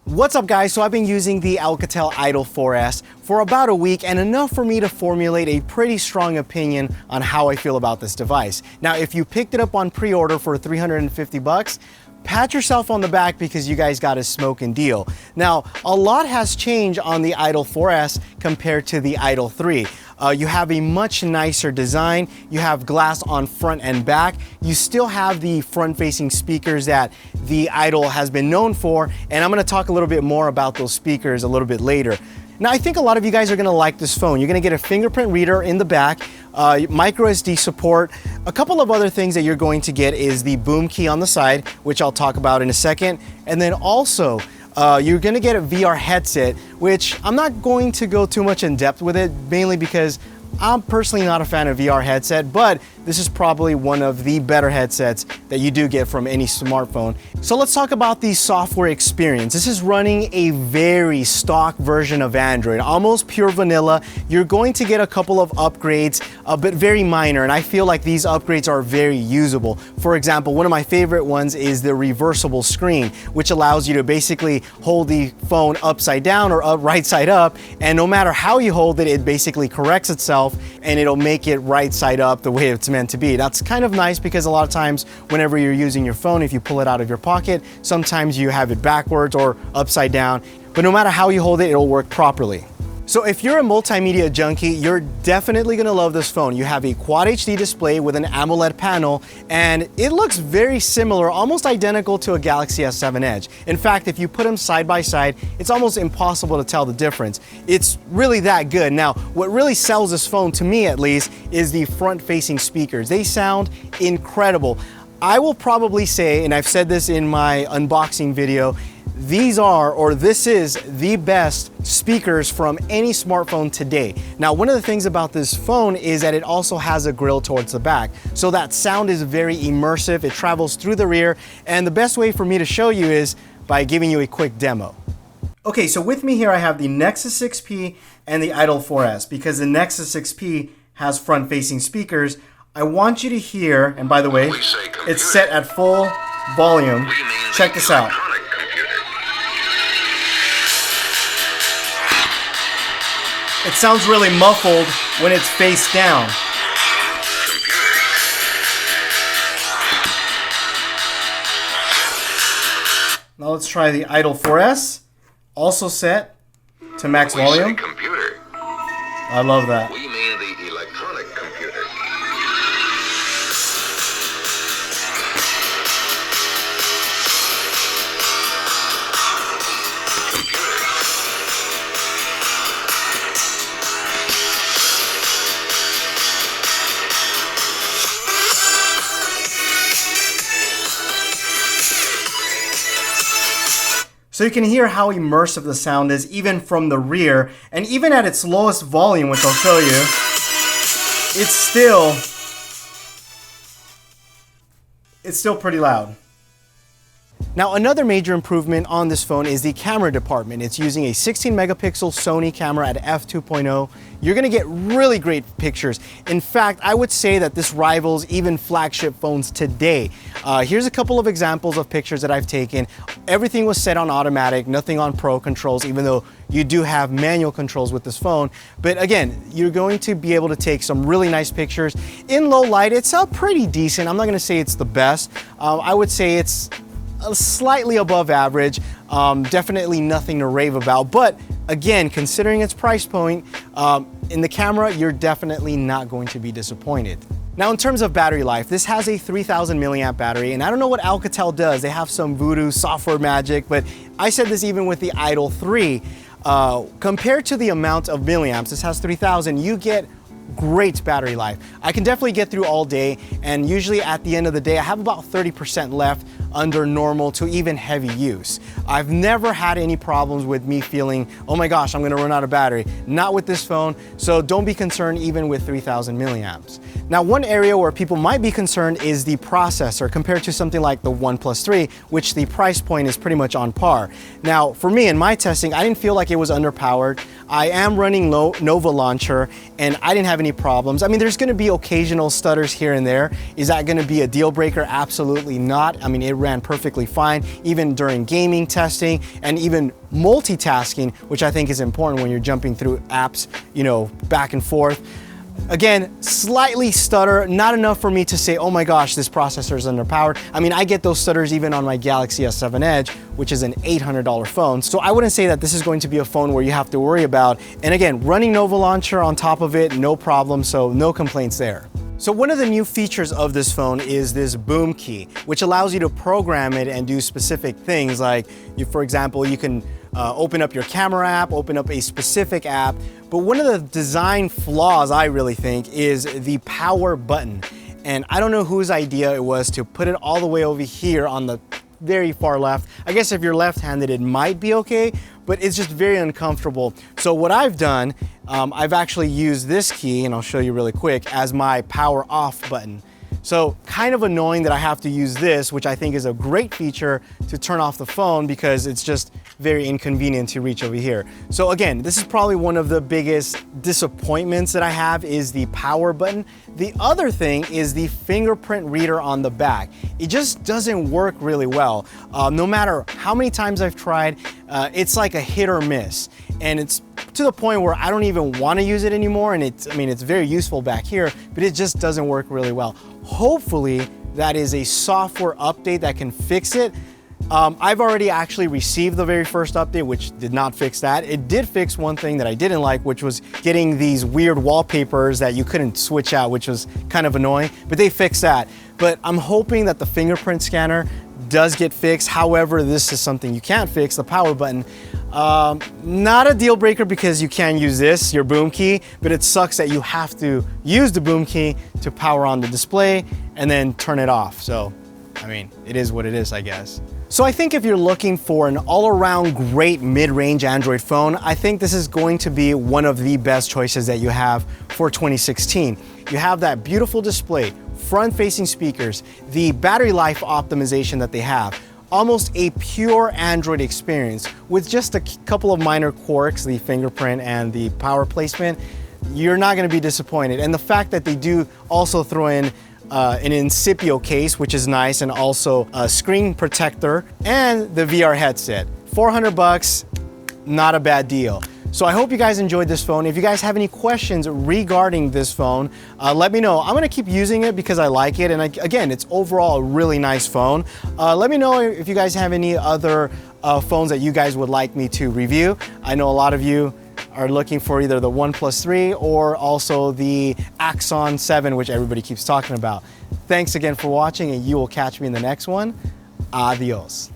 What's up guys? So I've been using the Alcatel Idol 4S for about a week and enough for me to formulate a pretty strong opinion on how I feel about this device. Now, if you picked it up on pre-order for 350 bucks, pat yourself on the back because you guys got a smoking deal. Now, a lot has changed on the Idol 4S compared to the Idol 3. You have a much nicer design. You have glass on front and back. You still have the front-facing speakers that the Idol has been known for, and I'm gonna talk a little bit more about those speakers a little bit later. Now, I think a lot of you guys are gonna like this phone. You're gonna get a fingerprint reader in the back, micro SD support. A couple of other things that you're going to get is the boom key on the side, which I'll talk about in a second, and then also, you're gonna get a VR headset, which I'm not going to go too much in depth with it, mainly because I'm personally not a fan of VR headset, but this is probably one of the better headsets that you do get from any smartphone. So let's talk about the software experience. This is running a very stock version of Android, almost pure vanilla. You're going to get a couple of upgrades, but very minor, and I feel like these upgrades are very usable. For example, one of my favorite ones is the reversible screen, which allows you to basically hold the phone upside down or right side up, and no matter how you hold it, it basically corrects itself and it'll make it right side up the way it's meant to be. That's kind of nice because a lot of times whenever you're using your phone, if you pull it out of your pocket, sometimes you have it backwards or upside down, but no matter how you hold it, it'll work properly. So if you're a multimedia junkie, you're definitely gonna love this phone. You have a Quad HD display with an AMOLED panel, and it looks very similar, almost identical to a Galaxy S7 Edge. In fact, if you put them side by side, it's almost impossible to tell the difference. It's really that good. Now, what really sells this phone, to me at least, is the front-facing speakers. They sound incredible. I will probably say, and I've said this in my unboxing video, this is the best speakers from any smartphone today. Now, one of the things about this phone is that it also has a grill towards the back. So that sound is very immersive. It travels through the rear. And the best way for me to show you is by giving you a quick demo. Okay, so with me here, I have the Nexus 6P and the Idol 4S. Because the Nexus 6P has front-facing speakers, I want you to hear, and by the way, it's set at full volume. Check this out. It sounds really muffled when it's face down. Now let's try the Idol 4S, also set to max volume. I love that. We mean the electronic computer. So you can hear how immersive the sound is even from the rear, and even at its lowest volume, which I'll show you, it's still pretty loud. Now, another major improvement on this phone is the camera department. It's using a 16 megapixel Sony camera at f2.0. You're gonna get really great pictures. In fact, I would say that this rivals even flagship phones today. Here's a couple of examples of pictures that I've taken. Everything was set on automatic, nothing on pro controls, even though you do have manual controls with this phone. But again, you're going to be able to take some really nice pictures. In low light, it's pretty decent. I'm not gonna say it's the best. I would say it's slightly above average, definitely nothing to rave about, but again, considering its price point, in the camera, you're definitely not going to be disappointed. Now, in terms of battery life, this has a 3000 milliamp battery, and I don't know what Alcatel does. They have some voodoo software magic, but I said this even with the Idol 3. Compared to the amount of milliamps, this has 3000, you get great battery life. I can definitely get through all day, and usually at the end of the day, I have about 30% left under normal to even heavy use. I've never had any problems with me feeling, oh my gosh, I'm gonna run out of battery. Not with this phone, so don't be concerned even with 3000 milliamps. Now, one area where people might be concerned is the processor compared to something like the OnePlus 3, which the price point is pretty much on par. Now, for me in my testing, I didn't feel like it was underpowered. I am running Nova Launcher, and I didn't have any problems. I mean, there's gonna be occasional stutters here and there. Is that gonna be a deal breaker? Absolutely not. I mean, it ran perfectly fine, even during gaming testing and even multitasking, which I think is important when you're jumping through apps, you know, back and forth. Again, slightly stutter, not enough for me to say, oh my gosh, this processor is underpowered. I mean, I get those stutters even on my Galaxy S7 Edge, which is an $800 phone. So I wouldn't say that this is going to be a phone where you have to worry about. And again, running Nova Launcher on top of it, no problem, so no complaints there. So one of the new features of this phone is this boom key, which allows you to program it and do specific things like, for example, you can open up your camera app, open up a specific app. But one of the design flaws, I really think, is the power button. And I don't know whose idea it was to put it all the way over here on the very far left. I guess if you're left-handed, it might be okay, but it's just very uncomfortable. So what I've done, I've actually used this key, and I'll show you really quick, as my power off button. So kind of annoying that I have to use this, which I think is a great feature to turn off the phone because it's just very inconvenient to reach over here. So again, this is probably one of the biggest disappointments that I have is the power button. The other thing is the fingerprint reader on the back. It just doesn't work really well. No matter how many times I've tried, it's like a hit or miss. And it's to the point where I don't even want to use it anymore. And it's very useful back here, but it just doesn't work really well. Hopefully that is a software update that can fix it. I've already actually received the very first update, which did not fix that. It did fix one thing that I didn't like, which was getting these weird wallpapers that you couldn't switch out, which was kind of annoying, but they fixed that. But I'm hoping that the fingerprint scanner does get fixed. However, this is something you can't fix, the power button. Not a deal breaker because you can use this, your boom key, but it sucks that you have to use the boom key to power on the display and then turn it off. So, I mean, it is what it is, I guess. So I think if you're looking for an all-around great mid-range Android phone, I think this is going to be one of the best choices that you have for 2016. You have that beautiful display, front-facing speakers, the battery life optimization that they have, almost a pure Android experience with just a couple of minor quirks, the fingerprint and the power placement. You're not going to be disappointed. And the fact that they do also throw in an Incipio case, which is nice, and also a screen protector and the VR headset. 400 bucks, not a bad deal. So I hope you guys enjoyed this phone. If you guys have any questions regarding this phone, let me know. I'm gonna keep using it because I like it. And again, it's overall a really nice phone. Let me know if you guys have any other phones that you guys would like me to review. I know a lot of you are looking for either the OnePlus 3 or also the Axon 7, which everybody keeps talking about. Thanks again for watching, and you will catch me in the next one. Adios.